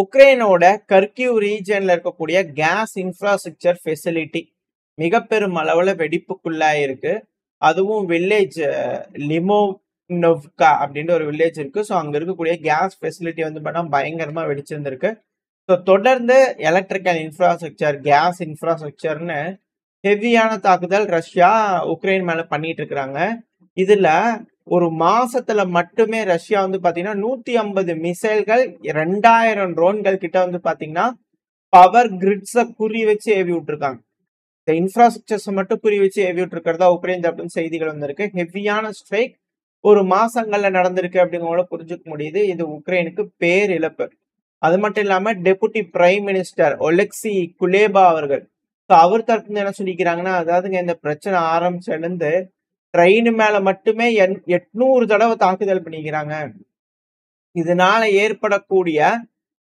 உக்ரைனோட Kharkiv ரீஜன்ல இருக்கக்கூடிய case infrastructure facility மிக பெரும் அளவுல வெடிப்புக்குள்ளாயிருக்கு. அதுவும் வில்லேஜ் லிமோனோவ்கா அப்படின்ற ஒரு வில்லேஜ் இருக்கு. ஸோ அங்க இருக்கக்கூடிய கேஸ் ஃபெசிலிட்டி வந்து பார்த்தா பயங்கரமா வெடிச்சிருந்திருக்கு. ஸோ தொடர்ந்து எலக்ட்ரிக்கல் இன்ஃப்ராஸ்ட்ரக்சர், கேஸ் இன்ஃப்ராஸ்ட்ரக்சர்னு ஹெவியான தாக்குதல் ரஷ்யா உக்ரைன் மேல பண்ணிட்டு இருக்கிறாங்க. இதுல ஒரு மாசத்துல மட்டுமே ரஷ்யா வந்து பாத்தீங்கன்னா 150 மிசைல்கள், 2000 ட்ரோன்கள் கிட்ட வந்து பாத்தீங்கன்னா பவர் கிரிட்ஸ குறி வச்சு ஏவி விட்டுருக்காங்க. இந்த இன்ஃப்ராஸ்ட்ரக்சர்ஸ் மட்டும் குறி வச்சு ஏவி விட்டுருக்கிறதா உக்ரைன் தரப்புன்னு செய்திகள் வந்திருக்கு. ஹெவியான ஸ்ட்ரைக் ஒரு மாசங்கள்ல நடந்திருக்கு அப்படிங்கிறத புரிஞ்சுக்க முடியுது. இது உக்ரைனுக்கு பேர் இழப்பு. அது மட்டும் இல்லாம deputy prime minister Oleksiy Kuleba அவர்கள் அவர் தரப்புல என்ன சொல்லிக்கிறாங்கன்னா, அதாவதுங்க இந்த பிரச்சனை ஆரம்பிச்சிருந்து ட்ரெயின் மேல மட்டுமே 800 தடவை தாக்குதல் பண்ணிக்கிறாங்க. இதனால ஏற்படக்கூடிய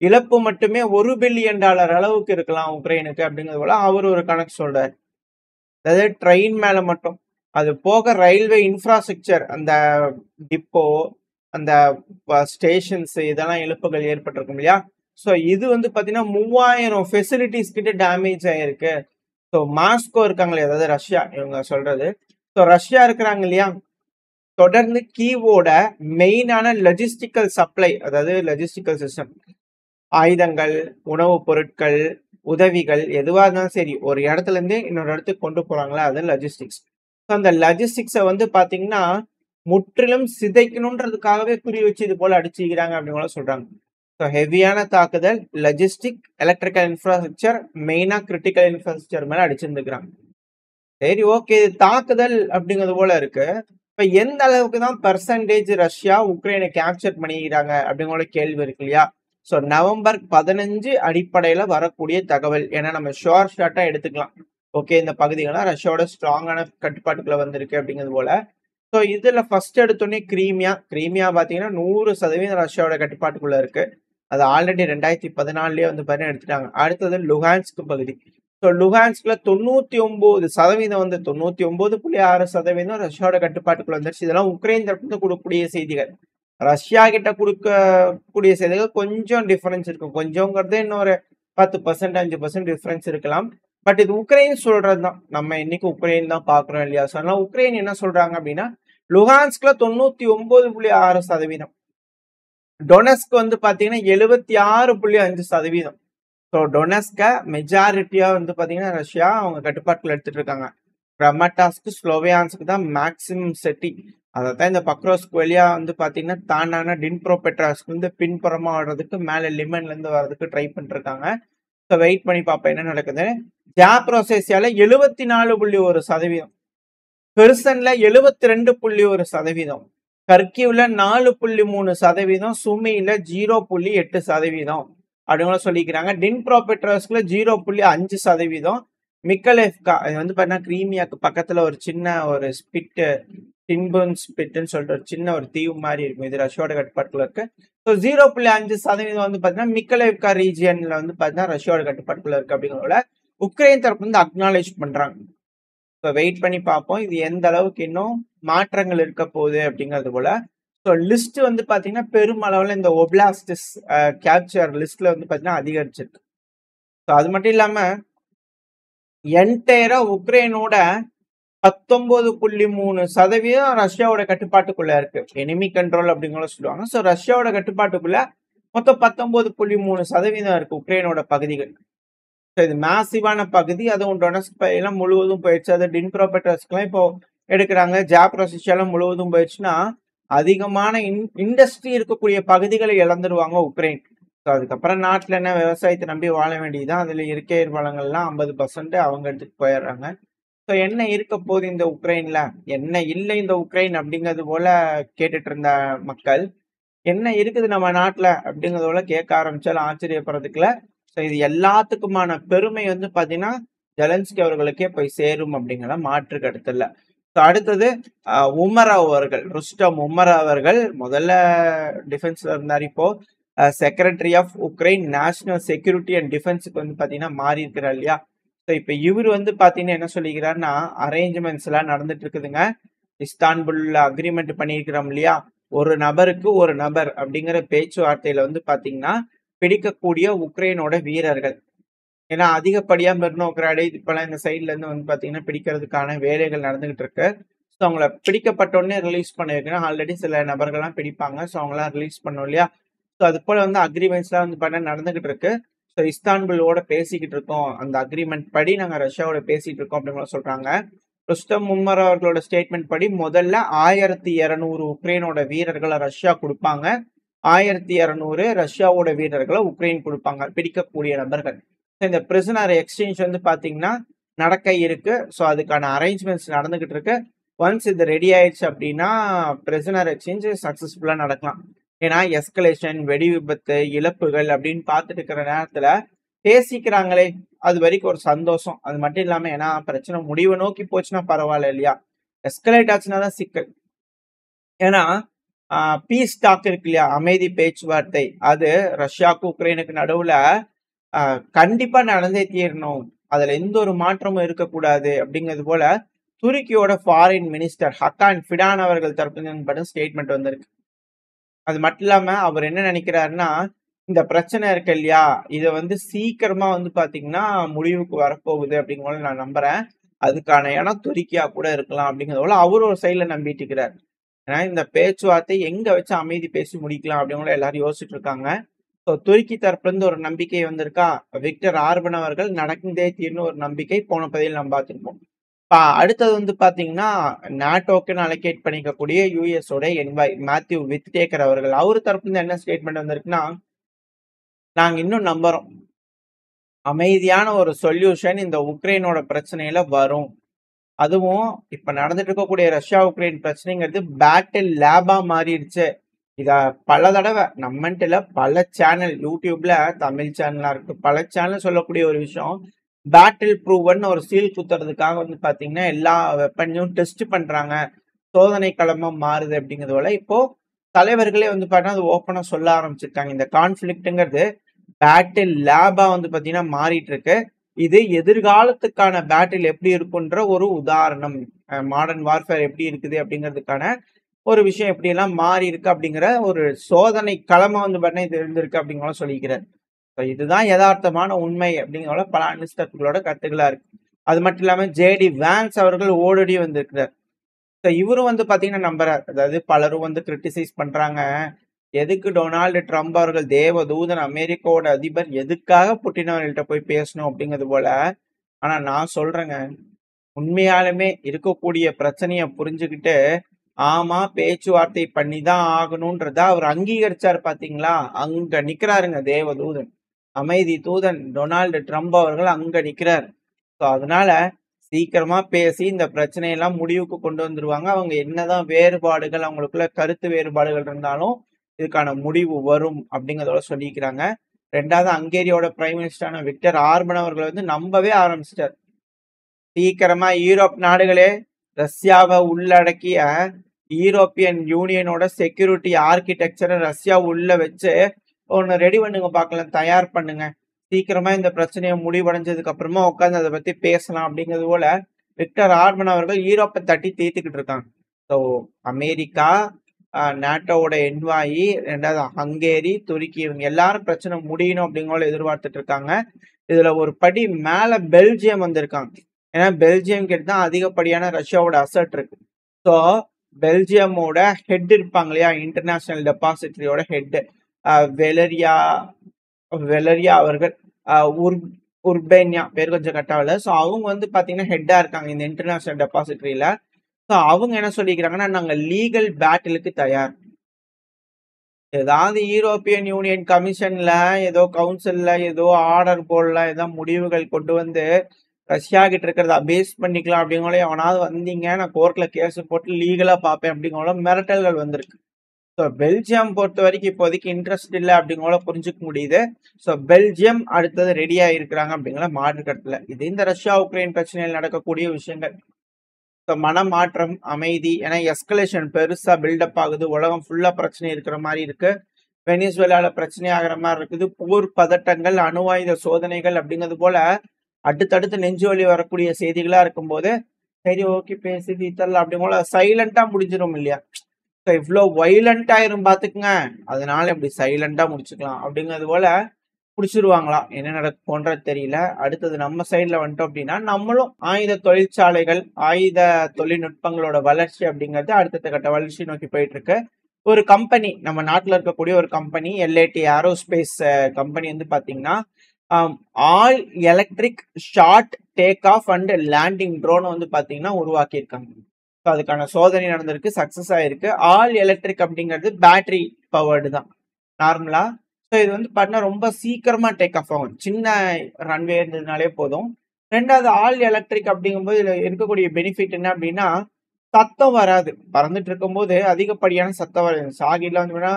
இழப்பு மட்டுமே $1 பில்லியன் அளவுக்கு இருக்கலாம் உக்ரைனுக்கு அப்படிங்கிறது போல அவர் ஒரு கணக்கு சொல்றாரு. அதாவது ட்ரெயின் மேல மட்டும், அது போக ரயில்வே இன்ஃப்ராஸ்ட்ரக்சர், அந்த டிப்போ, அந்த ஸ்டேஷன்ஸ், இதெல்லாம் இழப்புகள் ஏற்பட்டிருக்கும் இல்லையா. ஸோ இது வந்து பாத்தீங்கன்னா 3000 ஃபெசிலிட்டிஸ் கிட்ட டேமேஜ் ஆயிருக்கு. ஸோ மாஸ்கோ இருக்காங்களே, அதாவது ரஷ்யா இவங்க சொல்றது. ஸோ ரஷ்யா இருக்கிறாங்க இல்லையா, தொடர்ந்து கீவோட மெயினான லொஜிஸ்டிக்கல் சப்ளை, அதாவது லொஜிஸ்டிக்கல் சிஸ்டம், ஆயுதங்கள், உணவுப் பொருட்கள், உதவிகள் எதுவாக இருந்தாலும் சரி ஒரு இடத்துல இருந்து இன்னொரு இடத்துக்கு கொண்டு போறாங்களா, அது லொஜிஸ்டிக்ஸ். ஸோ அந்த லொஜிஸ்டிக்ஸை வந்து பாத்தீங்கன்னா முற்றிலும் சிதைக்கணுன்றதுக்காகவே குறி வச்சு இது போல அடிச்சுக்கிறாங்க அப்படின்னு சொல்றாங்க. ஸோ ஹெவியான தாக்குதல் லொஜிஸ்டிக், எலக்ட்ரிக்கல் இன்ஃப்ராஸ்ட்ரக்சர், மெயினா கிரிட்டிக்கல் இன்ஃப்ராஸ்ட்ரக்சர் மேல அடிச்சிருந்துக்கிறாங்க. சரி, ஓகே, இது தாக்குதல் அப்படிங்கிறது போல இருக்கு. இப்ப எந்த அளவுக்கு தான் பெர்சன்டேஜ் ரஷ்யா உக்ரைனை கேப்சர் பண்ணிக்கிறாங்க அப்படிங்கிற கேள்வி இருக்கு இல்லையா. ஸோ நவம்பர் 15 அடிப்படையில வரக்கூடிய தகவல், ஏன்னா நம்ம ஷோர் ஷார்ட்டா எடுத்துக்கலாம். ஓகே, இந்த பகுதிகள்லாம் ரஷ்யாவோட ஸ்ட்ராங்கான கட்டுப்பாட்டுக்குள்ள வந்திருக்கு அப்படிங்கிறது போல. ஸோ இதுல ஃபர்ஸ்ட் எடுத்தோடனே கிரீமியா பாத்தீங்கன்னா 100% ரஷ்யாவோட கட்டுப்பாட்டுக்குள்ள இருக்கு. அது ஆல்ரெடி 2014 வந்து பாத்தீங்கன்னா எடுத்துட்டாங்க. அடுத்தது லுஹான்ஸ்க் பகுதி. ஸோ லுஹான்ஸ்க்ல 99% வந்து 99.6% ரஷ்யாவோட கட்டுப்பாட்டுக்குள்ள வந்துருச்சு. இதெல்லாம் உக்ரைன் தரப்பு கொடுக்கக்கூடிய செய்திகள். ரஷ்யா கிட்ட கொடுக்கக்கூடிய செய்திகள் கொஞ்சம் டிஃபரன்ஸ் இருக்கும். கொஞ்சங்கிறது இன்னொரு 10%, 5% டிஃபரன்ஸ் இருக்கலாம். பட் இது உக்ரைன் சொல்றதுதான். நம்ம இன்னைக்கு உக்ரைன் தான் பாக்குறோம் இல்லையா. ஸோ அதனால உக்ரைன் என்ன சொல்றாங்க அப்படின்னா, லுஹான்ஸ்க்ல 99.6%, டொனஸ்க் வந்து பாத்தீங்கன்னா 76.5%. ஸோ டொனஸ்க மெஜாரிட்டியா வந்து பாத்தீங்கன்னா ரஷ்யா அவங்க கட்டுப்பாட்டுல எடுத்துட்டு இருக்காங்க. கிரமட்டாஸ்க்கு, ஸ்லோவியான்ஸ்க்கு தான் மேக்சிமம் செட்டி. அதைத்தான் இந்த பக்ரோஸ்க் வழியா வந்து பாத்தீங்கன்னா தாண்டான டின்ப்ரோபெட்ராஸ்க்கு வந்து பின்புறமா வர்றதுக்கு, மேல லிமன்ல இருந்து வர்றதுக்கு ட்ரை பண்ணிட்டு இருக்காங்க. ஸோ வெயிட் பண்ணி பார்ப்போம் என்ன நடக்குது. ஜாப்ரோசேசியால 74.1%, பெர்சன்ல 72.1%, கர்கிவ்ல 4.3%, சுமியில 0.8% அப்படிங்களா சொல்லிக்கிறாங்க. டின்ப்ரோபெட்ராஸ்க்ல 0.5%, மிக்கலேவ்கா இது வந்து பாத்தீங்கன்னா கிரீமியாக்கு பக்கத்துல ஒரு சின்ன ஒரு டின்பன் ஸ்பிட்னு சொல்லிட்டு ஒரு சின்ன ஒரு தீவு மாதிரி இருக்கும். இது ரஷ்யாவோட கட்டுப்பாட்டுல இருக்கு. ஸோ 0.5% வந்து பாத்தீங்கன்னா மிக்கலேவ்கா ரீஜியன்ல வந்து பாத்தீங்கன்னா ரஷ்யாவோட கட்டுப்பாட்டுக்குள்ள இருக்கு அப்படிங்கிறத உக்ரைன் தரப்பு வந்து அக்னாலேஜ் பண்றாங்க. ஸோ வெயிட் பண்ணி பார்ப்போம் இது எந்த அளவுக்கு இன்னும் மாற்றங்கள் இருக்க போகுது அப்படிங்கிறது போல. ஸோ லிஸ்ட் வந்து பாத்தீங்கன்னா பெருமளவுல இந்த ஒப்லாஸ்டிஸ் கேப்சர் லிஸ்ட்ல வந்து பாத்தீங்கன்னா அதிகரிச்சிருக்கு. ஸோ அது மட்டும் இல்லாம என்டையரா உக்ரைனோட 19.3% ரஷ்யாவோட கட்டுப்பாட்டுக்குள்ள இருக்கு. எனிமி கண்ட்ரோல் அப்படிங்கிற சொல்லுவாங்க. ஸோ ரஷ்யாவோட கட்டுப்பாட்டுக்குள்ள மொத்தம் 19.3% இருக்கு உக்ரைனோட பகுதிகள். ஸோ இது மேசிவான பகுதி. அதுவும் டொனஸ்க் எல்லாம் முழுவதும் போயிடுச்சு. அது டின்ப்ரோபெட்ராஸ்க்லாம் இப்போ எடுக்கிறாங்க. ஜாப்ரோசியாலாம் முழுவதும் போயிடுச்சுன்னா அதிகமான இண்டஸ்ட்ரி இருக்கக்கூடிய பகுதிகளை இழந்துருவாங்க உக்ரைன். ஸோ அதுக்கப்புறம் நாட்டில் என்ன விவசாயத்தை நம்பி வாழ வேண்டியதுதான். அதுல இயற்கை வளங்கள்லாம் 50% அவங்க எடுத்துட்டு போயிடுறாங்க. ஸோ என்ன இருக்க போகுது இந்த உக்ரைன்ல, என்ன இல்லை இந்த உக்ரைன் அப்படிங்கிறது போல கேட்டுட்டு இருந்த மக்கள், என்ன இருக்குது நம்ம நாட்டுல அப்படிங்கிறது போல கேட்க ஆரம்பிச்சாலும் ஆச்சரியப்படுறதுக்குல. ஸோ இது எல்லாத்துக்குமான பெருமை வந்து பாத்தீங்கன்னா ஜெலன்ஸ்கி அவர்களுக்கே போய் சேரும் அப்படிங்கிற மாற்று கருத்து இல்ல. ஸோ அடுத்தது உமராவ் அவர்கள், ருஸ்டம் உமராவ் அவர்கள் முதல்ல டிஃபென்ஸ்ல இருந்தார். இப்போ secretary of Ukraine national security and டிஃபென்ஸுக்கு வந்து பாத்தீங்கன்னா மாறி இருக்கிறார் இல்லையா. ஸோ இப்போ இவர் வந்து பாத்தீங்கன்னா என்ன சொல்லிக்கிறாருன்னா, அரேஞ்ச்மெண்ட்ஸ் எல்லாம் நடந்துட்டு இருக்குதுங்க. இஸ்தான்புல்ல அக்ரிமெண்ட் பண்ணியிருக்கிறோம் இல்லையா, ஒரு நபருக்கு ஒரு நபர் அப்படிங்கிற பேச்சுவார்த்தையில வந்து பாத்தீங்கன்னா பிடிக்கக்கூடிய உக்ரைனோட வீரர்கள். ஏன்னா அதிகப்படியா மெர்னோகிராடு இப்பெல்லாம் இந்த சைட்ல இருந்து வந்து பாத்தீங்கன்னா பிடிக்கிறதுக்கான வேலைகள் நடந்துகிட்டு இருக்கு. ஸோ அவங்கள பிடிக்கப்பட்ட உடனே ரிலீஸ் பண்ண வைக்கணும். ஆல்ரெடி சில நபர்கள்லாம் பிடிப்பாங்க. ஸோ அவங்களாம் ரிலீஸ் பண்ணோம் இல்லையா? ஸோ அது போல வந்து அக்ரிமெண்ட்ஸ்லாம் வந்து பண்ண நடந்துகிட்டு இருக்கு. ஸோ இஸ்தான்புலோட பேசிக்கிட்டு இருக்கோம். அந்த அக்ரிமெண்ட் படி நாங்க ரஷ்யாவோட பேசிட்டு இருக்கோம் அப்படின்னு சொல்றாங்க. ருஸ்டம் உமர் அவர்களோட ஸ்டேட்மெண்ட் படி முதல்ல 1200 உக்ரைனோட வீரர்களை ரஷ்யா கொடுப்பாங்க. 1200 ரஷ்யாவோட வீரர்களை உக்ரைன் கொடுப்பாங்க, பிடிக்கக்கூடிய நபர்கள். இந்த பிரிசனர் எக்ஸ்சேஞ்ச் வந்து பாத்தீங்கன்னா நடக்க இருக்கு. ஸோ அதுக்கான அரேஞ்ச்மெண்ட்ஸ் நடந்துகிட்டு இருக்கு. ஒன்ஸ் இது ரெடி ஆயிடுச்சு அப்படின்னா பிரிசனர் எக்ஸ்சேஞ்ச் சக்சஸ்ஃபுல்லா நடக்கலாம். ஏன்னா எஸ்கலேஷன், வெடி விபத்து, இழப்புகள் அப்படின்னு பார்த்துட்டு இருக்கிற நேரத்துல பேசிக்கிறாங்களே, அது வரைக்கும் ஒரு சந்தோஷம். அது மட்டும் இல்லாம ஏன்னா பிரச்சனை முடிவை நோக்கி போச்சுன்னா பரவாயில்ல இல்லையா? எஸ்கலேட் ஆச்சுன்னா தான் சிக்கல். ஏன்னா பீஸ் டாக் இருக்கு இல்லையா, அமைதி பேச்சுவார்த்தை, அது ரஷ்யாவுக்கு உக்ரைனுக்கு நடுவுல கண்டிப்பா நடந்தே தீரணும், அதுல எந்த ஒரு மாற்றமும் இருக்கக்கூடாது அப்படிங்கிறது போல துருக்கியோட ஃபாரின் மினிஸ்டர் ஹக்கான் ஃபிடான் அவர்கள் தரப்பு ஸ்டேட்மெண்ட் வந்திருக்கு. அது மட்டும் இல்லாம அவர் என்ன நினைக்கிறாருன்னா, இந்த பிரச்சனை இருக்கு இல்லையா, இதை வந்து சீக்கிரமா வந்து பாத்தீங்கன்னா முடிவுக்கு வரப்போகுது அப்படிங்கிற நான் நம்புறேன். அதுக்கான இடம் துருக்கியா கூட இருக்கலாம் அப்படிங்கிறத அவரு ஒரு சைட்ல நம்பிட்டு இருக்கிறார். ஏன்னா இந்த பேச்சுவார்த்தை எங்க வச்சு அமைதி பேசி முடிக்கலாம் அப்படிங்கிற எல்லாரும் யோசிச்சுட்டு இருக்காங்க. ஸோ துருக்கி தரப்புல இருந்து ஒரு நம்பிக்கை வந்திருக்கா, விக்டர் ஆர்பன் அவர்கள் நடந்தே தீர்னு ஒரு நம்பிக்கை போன பதிவில் நம்ம பார்த்திருப்போம். அடுத்தது வந்து பாத்தீங்கன்னா நாட்டோக்குன்னு அலோகேட் பண்ணிக்கக்கூடிய யூஎஸோட என்வாய் மேத்யூ வித்டேக்கர் அவர்கள், அவரு தரப்புல இருந்து என்ன ஸ்டேட்மெண்ட் வந்திருக்குன்னா, நாங்க இன்னும் நம்புறோம் அமைதியான ஒரு சொல்யூஷன் இந்த உக்ரைனோட பிரச்சனையில வரும். அதுவும் இப்ப நடந்துட்டு இருக்கக்கூடிய ரஷ்யா உக்ரைன் பிரச்சனைங்கிறது பேட்டில் லேபா மாறிடுச்சு. இத பல தடவை நம்மன்ட்டுல பல சேனல், யூடியூப்ல தமிழ் சேனலா இருக்கு, பல சேனல் சொல்லக்கூடிய ஒரு விஷயம், பேட்டில் ப்ரூவன் ஒரு சீல் குத்துறதுக்காக வந்து பாத்தீங்கன்னா எல்லா வெப்பனையும் டெஸ்ட் பண்றாங்க, சோதனை களமா மாறுது அப்படிங்கிறதுல இப்போ தலைவர்களே வந்து பாத்தீங்கன்னா அது ஓப்பனா சொல்ல ஆரம்பிச்சிருக்காங்க. இந்த கான்ஃபிளிக்ட்ங்கிறது பேட்டில் லேபா வந்து பாத்தீங்கன்னா மாறிட்டு இருக்கு. இது எதிர்காலத்துக்கான பேட்டில் எப்படி இருக்குன்ற ஒரு உதாரணம். மாடர்ன் வார்ஃபேர் எப்படி இருக்குது அப்படிங்கிறதுக்கான ஒரு விஷயம் எப்படி எல்லாம் மாறி இருக்கு அப்படிங்கிற ஒரு சோதனை களமா வந்து பாத்தீங்கன்னா இது இருந்திருக்கு அப்படிங்கிற சொல்லிக்கிறார். இதுதான் யதார்த்தமான உண்மை அப்படிங்கிற பல அனிஸ்டர்களோட கருத்துக்களா இருக்கு. அது மட்டும் இல்லாம ஜேடி வேன்ஸ் அவர்கள் ஓடடி வந்திருக்கிறார். இவரும் வந்து பாத்தீங்கன்னா நம்புறார். அதாவது பலரும் வந்து கிரிட்டிசைஸ் பண்றாங்க, எதுக்கு டொனால்டு ட்ரம்ப் அவர்கள் தேவதூதன் அமெரிக்காவோட அதிபர் எதுக்காக புட்டின் அவர்கள்ட்ட போய் பேசணும் அப்படிங்கிறது போல. ஆனா நான் சொல்றேங்க, உண்மையாலுமே இருக்கக்கூடிய பிரச்சனைய புரிஞ்சுக்கிட்டு ஆமா பேச்சுவார்த்தை பண்ணிதான் ஆகணும்ன்றத அவர் அங்கீகரிச்சார் பாத்தீங்களா, அங்க நிக்கிறாருங்க தேவதூதன், அமைதி தூதன் டொனால்டு ட்ரம்ப் அவர்கள் அங்க நிக்கிறார். ஸோ அதனால சீக்கிரமா பேசி இந்த பிரச்சனையெல்லாம் முடிவுக்கு கொண்டு வந்துருவாங்க. அவங்க என்னதான் வேறுபாடுகள், அவங்களுக்குள்ள கருத்து வேறுபாடுகள் இருந்தாலும் இதுக்கான முடிவு வரும் அப்படிங்கிறதோட சொல்லிக்கிறாங்க. ரெண்டாவது ஹங்கேரியோட பிரைம் மினிஸ்டரான விக்டர் ஆர்பன் அவர்கள் வந்து நம்பவே ஆரம்பிச்சிட்டார். சீக்கிரமா யூரோப் நாடுகளே ரஷ்யாவை உள்ளடக்கிய யூரோப்பியன் யூனியனோட செக்யூரிட்டி ஆர்கிடெக்சரை ரஷ்யா உள்ள வச்சு ஒன்னு ரெடி பண்ணுங்க பார்க்கலாம், தயார் பண்ணுங்க, சீக்கிரமா இந்த பிரச்சனையை முடிவடைஞ்சதுக்கு அப்புறமா உட்காந்து அதை பத்தி பேசலாம் அப்படிங்கிறது போல விக்டர் ஆர்பன் அவர்கள் யூரோப்பை தட்டி தீர்த்துக்கிட்டு இருக்காங்க. ஸோ அமெரிக்கா, நாட்டோட என்வாயி, ரெண்டாவது ஹங்கேரி, துருக்கி, இவங்க எல்லாரும் பிரச்சனை முடியணும் அப்படிங்கிற எதிர்பார்த்துட்டு இருக்காங்க. இதுல ஒரு படி மேல பெல்ஜியம் வந்திருக்காங்க. ஏன்னா பெல்ஜியம் கிட்ட தான் அதிகப்படியான ரஷ்யாவோட அசட் இருக்கு. ஸோ பெல்ஜியமோட ஹெட் இருப்பாங்க இல்லையா, இன்டர்நேஷனல் டெபாசிட்டரியோட ஹெட் வெலரியா அவர்கள், உர்பேனியா பேர் கொஞ்சம் கட்டாவில்ல. ஸோ அவங்க வந்து பாத்தீங்கன்னா ஹெட்டா இருக்காங்க இந்த இன்டர்நேஷனல் டெபாசிட்டரியில. ஸோ அவங்க என்ன சொல்லிக்கிறாங்கன்னா, நாங்க லீகல் பேட்டிலுக்கு தயார். ஏதாவது யூரோப்பியன் யூனியன் கமிஷன்ல ஏதோ கவுன்சில்ல ஏதோ ஆர்டர் போடல, ஏதோ முடிவுகள் கொண்டு வந்து ரஷ்யா கிட்ட இருக்கிறத அபேஸ் பண்ணிக்கலாம் அப்படிங்கிற எவனாவது வந்தீங்க நான் கோர்ட்ல கேஸ் போட்டு லீகலா பார்ப்பேன் அப்படிங்கிற மிரட்டல்கள் வந்திருக்கு. ஸோ பெல்ஜியம் பொறுத்த வரைக்கும் இப்போதைக்கு இன்ட்ரெஸ்ட் இல்லை அப்படிங்கிற புரிஞ்சுக்க முடியுது. ஸோ பெல்ஜியம் அடுத்தது ரெடியா இருக்கிறாங்க அப்படிங்கிற மாற்று கருத்துல. இது இந்த ரஷ்யா உக்ரைன் பிரச்சனையில் நடக்கக்கூடிய விஷயங்கள். ஸோ மனமாற்றம், அமைதி, ஏன்னா எஸ்கலேஷன் பெருசா பில்டப் ஆகுது, உலகம் ஃபுல்லா பிரச்சனை இருக்கிற மாதிரி இருக்கு, வெனிசுவேலால பிரச்சனை ஆகிற மாதிரி இருக்குது, போர் பதட்டங்கள், அணு ஆயுத சோதனைகள் அப்படிங்கிறது போல அடுத்தடுத்து நெஞ்சு வலி வரக்கூடிய செய்திகளா இருக்கும்போது சரி ஓகே பேசி தீர்த்தரலாம் அப்படிங்கிற சைலண்டா முடிஞ்சிடும் இல்லையா. ஸோ இவ்வளோ வைலண்ட் ஆயிரும் பார்த்துக்குங்க. அதனால இப்படி சைலண்டா முடிச்சுக்கலாம் அப்படிங்கிறது போல முடிச்சிருவாங்களா? என்ன நடக்கும்ன்றது தெரியல. அடுத்தது நம்ம சைடுல வந்துட்டோம் அப்படின்னா, நம்மளும் ஆயுத தொழிற்சாலைகள், ஆயுத தொழில்நுட்பங்களோட வளர்ச்சி அப்படிங்கிறது அடுத்தடுத்த கட்ட வளர்ச்சி நோக்கி போயிட்டு இருக்கு. ஒரு கம்பெனி, நம்ம நாட்டுல இருக்கக்கூடிய ஒரு கம்பெனி எல்ஏடி ஏரோஸ்பேஸ் கம்பெனி வந்து பாத்தீங்கன்னா, all electric short take off and landing drone வந்து பாத்தீங்கன்னா உருவாக்கியிருக்காங்க. ஸோ அதுக்கான சோதனை நடந்திருக்கு, சக்சஸ் ஆயிருக்கு. ஆல் எலக்ட்ரிக் அப்படிங்கிறது பேட்டரி பவர்டு தான் நார்மலா. ஸோ இது வந்து பார்த்தீங்கன்னா ரொம்ப சீக்கிரமா டேக் ஆஃப் ஆகும். சின்ன ரன்வே இருந்ததுனாலே போதும். 2வது ஆல் எலக்ட்ரிக் அப்படிங்கும்போது இதுல இருக்கக்கூடிய பெனிஃபிட் என்ன அப்படின்னா, சத்தம் வராது. பறந்துட்டு இருக்கும்போது அதிகப்படியான சத்தம் வராது. சாகிலாம் வந்து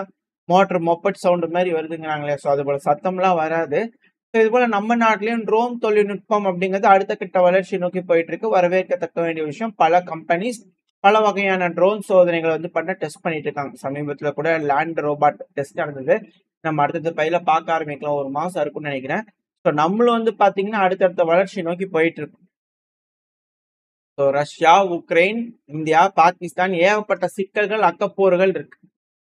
மோட்டர் மொப்பட் சவுண்ட் மாதிரி வருதுங்கிறாங்களே, ஸோ அது போல சத்தம்லாம் வராது. ஸோ இது போல நம்ம நாட்டிலையும் ட்ரோன் தொழில்நுட்பம் அப்படிங்கிறது அடுத்த கட்ட வளர்ச்சி நோக்கி போயிட்டு இருக்கு. வரவேற்கத்தக்க வேண்டிய விஷயம். பல கம்பெனிஸ் பல வகையான ட்ரோன் சோதனைகளை வந்து பண்ண டெஸ்ட் பண்ணிட்டு இருக்காங்க. சமீபத்துல கூட லேண்ட் ரோபாட் டெஸ்ட் நடந்தது. நம்ம அடுத்தடுத்த பையில பார்க்க ஆரம்பிக்கலாம். 1 மாசம் இருக்கும்னு நினைக்கிறேன். ஸோ நம்மளும் வந்து பாத்தீங்கன்னா அடுத்தடுத்த வளர்ச்சி நோக்கி போயிட்டு இருக்கு. So Russia, Ukraine, India, Pakistan ஏகப்பட்ட சிக்கல்கள், அக்கப்போர்கள் இருக்கு.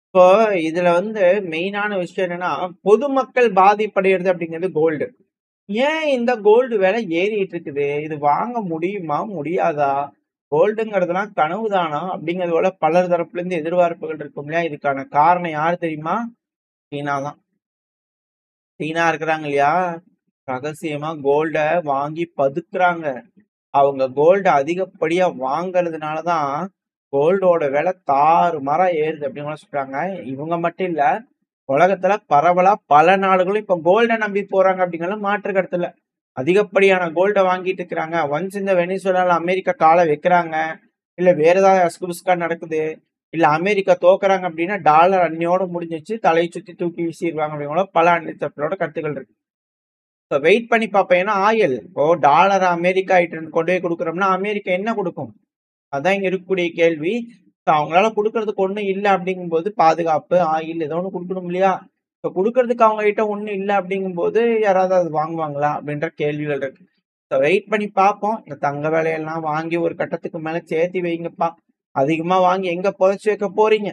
இப்போ இதுல வந்து மெயினான விஷயம் என்னன்னா, பொதுமக்கள் பாதிப்படைகிறது அப்படிங்கிறது கோல்டு. ஏன் இந்த கோல்டு விலை ஏறிட்டு இருக்குது? இது வாங்க முடியுமா? முடியாதா? கோல்டுங்கிறதுலாம் கனவுதானா? அப்படிங்கிறது போல பலர் தரப்புல இருந்து எதிர்பார்ப்புகள் இருக்கும் இல்லையா? இதுக்கான காரணம் யார் தெரியுமா? சீனா தான். சீனா இருக்கிறாங்க இல்லையா? ரகசியமா கோல்ட வாங்கி பதுக்குறாங்க. அவங்க கோல்ட அதிகப்படியா வாங்குறதுனாலதான் கோல்டோட விலை தாறுமாறா ஏறுது அப்படின்னு சொல்றாங்க. இவங்க மட்டும் இல்ல, உலகத்துல பரவலா பல நாடுகளும் இப்ப கோல்ட நம்பி போறாங்க அப்படிங்கிற மாற்று கருத்து இல்ல. அதிகப்படியான கோல்ட வாங்கிட்டு இருக்கிறாங்க. ஒன்ஸ் இந்த வெனிசுவேலால அமெரிக்கா காலை வைக்கிறாங்க, இல்ல வேற ஏதாவது அஸ்குபிஸ்கா நடக்குது, இல்ல அமெரிக்கா தோக்குறாங்க அப்படின்னா டாலர் அன்னியோட முடிஞ்சிச்சு, தலையை சுத்தி தூக்கி வீசிடுவாங்க அப்படிங்கிற பல அந்நியர்களோட கருத்துக்கள் இருக்கு. இப்போ வெயிட் பண்ணி பார்ப்பேன். ஏன்னா ஆயில் இப்போ டாலர் அமெரிக்கா கிட்ட கொண்டு போய் கொடுக்குறோம்னா அமெரிக்கா என்ன கொடுக்கும்? அதான் இங்க இருக்கக்கூடிய கேள்வி. அவங்களால கொடுக்கறதுக்கு ஒண்ணும் இல்லை அப்படிங்கும்போது பாதுகாப்பு, ஆயில் ஏதோ ஒன்று கொடுக்கணும் இல்லையா? இப்போ கொடுக்கறதுக்கு அவங்க கிட்ட ஒண்ணும் இல்லை அப்படிங்கும்போது யாராவது அது வாங்குவாங்களா அப்படின்ற கேள்விகள் இருக்கு. ஸோ வெயிட் பண்ணி பார்ப்போம். இந்த தங்க விலையெல்லாம் வாங்கி ஒரு கட்டத்துக்கு மேல சேர்த்தி வைங்கப்பா. அதிகமா வாங்கி எங்க புதைச்சு வைக்க போறீங்க?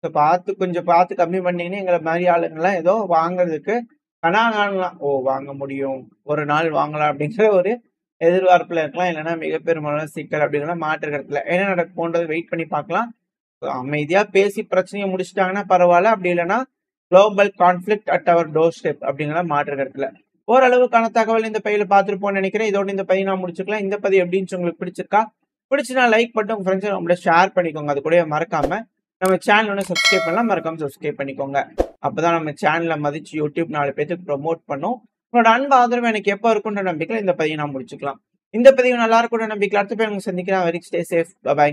ஸோ பார்த்து கொஞ்சம் பார்த்து கம்மி பண்ணீங்கன்னா எங்களை மாதிரி ஆளுங்கெல்லாம் ஏதோ வாங்குறதுக்கு கனாகானலாம். ஓ வாங்க முடியும், ஒரு நாள் வாங்கலாம் அப்படிங்கிற ஒரு எதிர்பார்ப்புல இருக்கலாம். இல்லைன்னா மிகப்பெருமான சிக்கல் அப்படிங்கிற மாற்று கருத்துல என்ன நடக்கும்ன்றது வெயிட் பண்ணி பார்க்கலாம். அமைதியா பேசி பிரச்சனையை முடிச்சிட்டாங்கன்னா பரவாயில்ல. அப்படி இல்லைன்னா global conflict at our doorstep அப்படிங்கிற மாற்று கருத்துல ஓரளவுக்கான தகவல் இந்த பையில பார்த்துருப்போம்னு நினைக்கிறேன். இதோட இந்த பதிவு நான் முடிச்சுக்கலாம். இந்த பதிவு எப்படின்னு உங்களுக்கு பிடிச்சிருக்கா? பிடிச்சுனா லைக் பண்ணிட்டு உங்க ஃப்ரெண்ட்ஸ் நம்மள ஷேர் பண்ணிக்கோங்க. அது கூட மறக்காம நம்ம சேனல் ஒன்று சப்ஸ்கிரைப் பண்ணலாம், மறக்காம சப்ஸ்கிரைப் பண்ணிக்கோங்க. அப்பதான் நம்ம சேனலை மதிச்சு யூடியூப் 4 பேருக்கு ப்ரொமோட் பண்ணும். உங்களோட அன்பு ஆதரவு எனக்கு எப்போ இருக்குன்ற நம்பிக்கையில் இந்த பதிவை நான் முடிச்சுக்கலாம். இந்த பதிவு நல்லா இருக்கும்ன்ற நம்பிக்கையில் அடுத்த பேர் உங்க சந்திக்கிறேன். Very stay safe. பை.